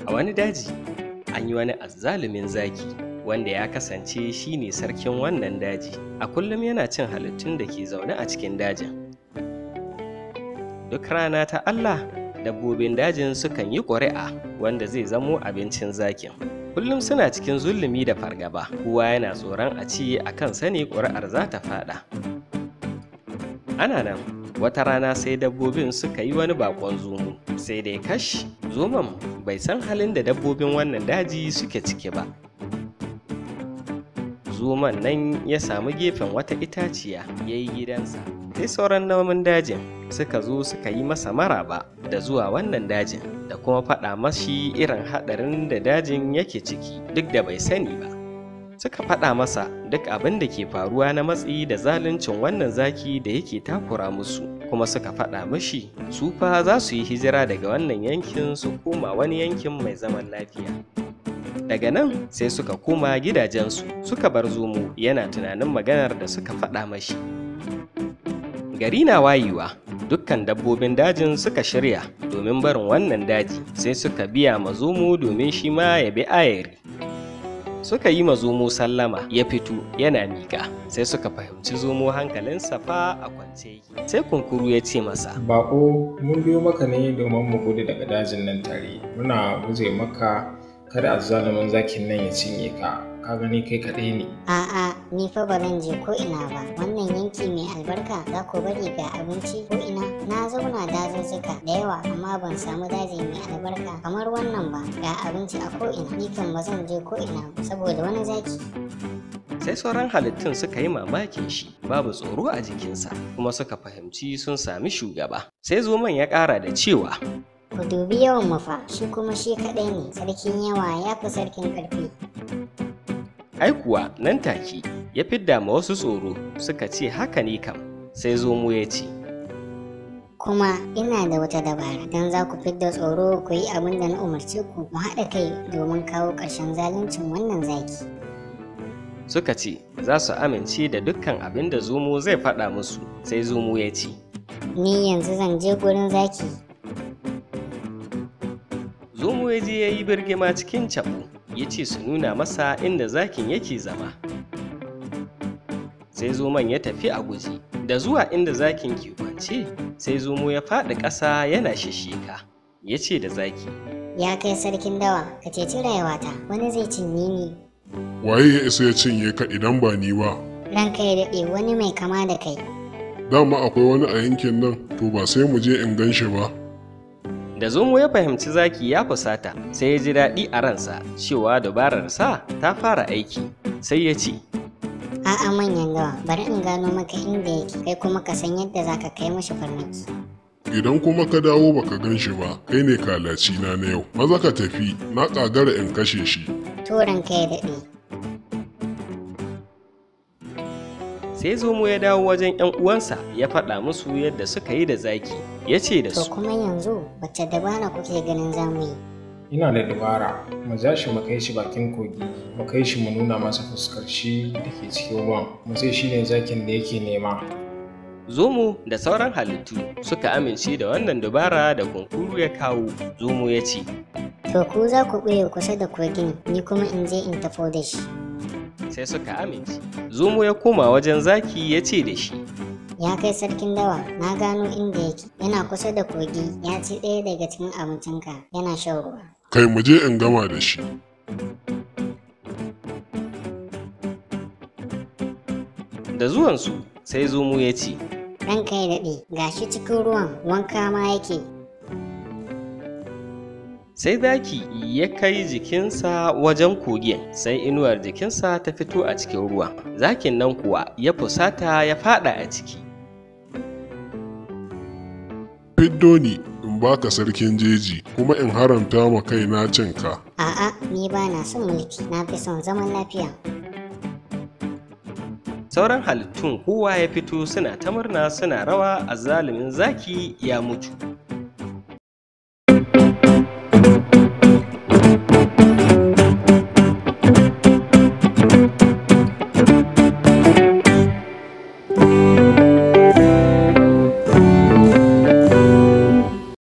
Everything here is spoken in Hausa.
A wani daji, an yi wani azzalumin zaki wanda ya kasance shi ne sarkin wannan daji. A kullum yana cin halittun da ke zaune a cikin dajin. Duk rana ta Allah, dabbobin dajin sukan yi ƙuri'a wanda zai zamo abincin zakin. Kullum suna cikin zulumi da fargaba, kowa yana tsoron a ci a kan sani ƙuri'ar za ta faɗa. Ana nan, wata rana sai dabbobin suka yi wani baƙon zomo, sai dai kash, zomon bai san halin da dabbobin wannan daji suke ciki ba. Zomon nan ya samu gefen wata itaciya ya yi gidansa, sai sauran namun dajin suka zo suka yi masa maraba da zuwa wannan dajin da kuma faɗa mashi irin haɗarin da dajin yake ciki duk da bai sani ba. Suka faɗa masa duk abin da ke faruwa na matsi da zaluncin wannan zaki da yake takura musu, kuma suka faɗa mashi su fa za su yi hijira daga wannan yankin su koma wani yankin mai zaman lafiya. Daga nan sai suka koma gidajensu suka bar zomo yana tunanin maganar da suka faɗa mashi. Gari na wayewa, dukkan dabbobin dajin suka shirya domin barin wannan daji, sai suka biya ma zomo domin shi ma ya bi ayari. Suka yi ma zomo sallama ya fito yana miƙa, sai suka fahimci zomo hankalinsa fa a kwance. Sai kunkuru ya ce masa, Bako, mun biyo maka ne domin mu gudu daga dajin nan tare. Muna guje maka kada azzalumin zakin nan ya cinye ka. Ka gani kai kaɗai ne. A'a, ni fa ba zan je ko ina ba. Wannan yanki mai albarka za ku bari ga abinci ko ina. Na zauna dazuzzuka da yawa amma ban samu daji mai albarka kamar wannan ba. Ga abinci a ko ina. Ni kan ba zan je ko ina ba saboda wani zaki. Sai sauran halittun suka yi mamakin shi, babu tsoro a jikinsa, kuma suka fahimci sun sami shugaba. Sai zoman ya ƙara da cewa, Ku dubi yawan mafa, shi kuma shi kaɗai ne. Sarkin yawa ya fi sarkin ƙarfi. ai kuwa nan take ya fidda ma wasu tsoro, suka ce haka ne kam. Sai zomo ya ce, Kuma ina da wata dabara don za ku fidda tsoro ku yi abin da na umarce ku mu haɗa kai domin kawo ƙarshen zaluncin wannan zaki. Suka ce za su amince da dukkan abin da zomo zai faɗa musu. Sai zomo ya ce, Ni yanzu zan je gurin zaki. Zomo ya je ya yi birgima cikin caɓo, ya ce su nuna masa inda zakin yake zama. Sai zomon ya tafi a guje, da zuwa inda zakin ke kwance, sai zomo ya faɗi ƙasa yana shisheka. Ya ce da zaki, Ya kai sarkin dawa, ka ceci rayuwata, wani zai cinye ni. Waye ya isa ya cinye ka idan ba ni ba? Ranka ya daɗe wani mai kama da kai. Dama akwai wani a yankin nan, to ba sai mu je in gan shi ba. da zomo ya fahimci zaki ya fusata, sai ya ji daɗi a ransa cewa dabararsa ta fara aiki. Sai ya ce, A'a manyan dawa, bari in gano maka inda yake, kai kuma ka san yadda za ka kai mashi farmaki. Idan kuma ka dawo baka gan shi ba, kai ne kalaci na yau. Maza ka tafi, na ƙagara in kashe shi. To ranka ya daɗe. sai zomo ya dawo wajen 'yan uwansa ya faɗa musu yadda suka yi da zaki. Ya ce da To su, kuma yanzu wacce dabara kuke ganin zamu yi? Ina da dabara, mu ja shi mu kai shi bakin kogi, mu kai shi mu nuna masa fuskar shi da ke cikin ruwan, mu sai shi ne zakin da yake nema. zomo da sauran halittu suka amince da wannan dabara da kunkuru ya kawo. Zomo ya ce, To ku za ku ɓoye kusa da kogin, ni kuma in je in tafo da shi. sai suka amince. Zomo ya koma wajen zaki ya ce da shi, Ya kai sarkin dawa, na gano inda yake, yana kusa da kogi, ya ci ɗaya daga cikin abincinka, yana shan ruwa. Kai mu je in gama da shi. da zuwansu sai zomo ya ce, Ranka ya daɗe, gashi cikin ruwan wanka ma yake. sai zaki ya kai jikinsa wajen kogin, sai inuwar jikinsa ta fito a cikin ruwa. Zakin nan kuwa ya fusata ya fada a ciki. Fiddo ni in baka sarkin jeji kuma in haramta ma kaina cinka. A'a, ni ba na son mulki, na fi son zaman lafiya. Sauran halittun kowa ya fito suna ta murna suna rawa, azzalumin zaki ya mutu.